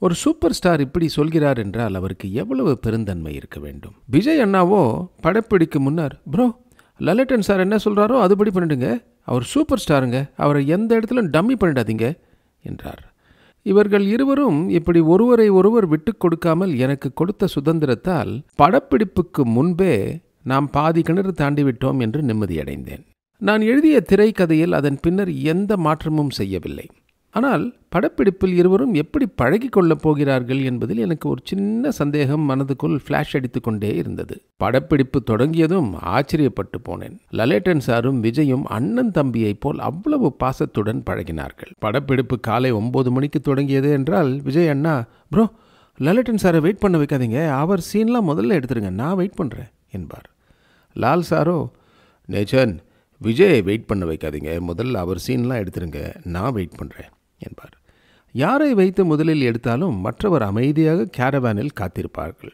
ஒரு super star இப்படி சொல்கிறார் என்றால் அவருக்கு எவ்வளவு பெருந்தன்மை இருக்க வேண்டும். விஜய் அண்ணாவோ படப்பிடிக்கு முன்னர், ப்ரோ லலிதன் சார் என்ன சொல்கிறாரோ அதுபடி பண்ணிடுங்க, அவர் சூப்பர் ஸ்டாருங்க, அவரை எந்த இடத்துல டம்மி பண்ணிடாதீங்க என்றார். இவர்கள் இருவரும் இப்படி ஒருவரை ஒருவர் விட்டு கொடுக்காமல் எனக்கு கொடுத்த சுதந்திரத்தால் படப்பிடிப்புக்கு முன்பே நாம் பாதி கிணறு தாண்டிவிட்டோம் என்று நிம்மதியடைந்தேன். நான் எழுதிய திரைக்கதையில் அதன் பின்னர் எந்த மாற்றமும் செய்யவில்லை. ஆனால் படப்பிடிப்பில் இருவரும் எப்படி பழகி கொள்ளப் போகிறார்கள் என்பதில் எனக்கு ஒரு சின்ன சந்தேகம் மனதுக்குள் ஃப்ளாஷ் அடித்து கொண்டே இருந்தது. படப்பிடிப்பு தொடங்கியதும் ஆச்சரியப்பட்டு போனேன். லலிதன் சாரும் விஜயும் அண்ணன் தம்பியைப் போல் அவ்வளவு பாசத்துடன் பழகினார்கள். படப்பிடிப்பு காலை 9 மணிக்கு தொடங்கியது என்றால் விஜய் அண்ணா, ப்ரோ லலிதன் சாரை வெயிட் பண்ண வைக்காதீங்க, அவர் சீன்லாம் முதல்ல எடுத்துருங்க, நான் வெயிட் பண்ணுறேன் என்பார். லால் சாரோ, நேச்சன் விஜயை வெயிட் பண்ண வைக்காதீங்க, முதல்ல அவர் சீன்லாம் எடுத்துருங்க, நான் வெயிட் பண்ணுறேன் என்பார். யாரை வைத்து முதலில் எடுத்தாலும் மற்றவர் அமைதியாக கேரவானில் காத்திருப்பார்கள்.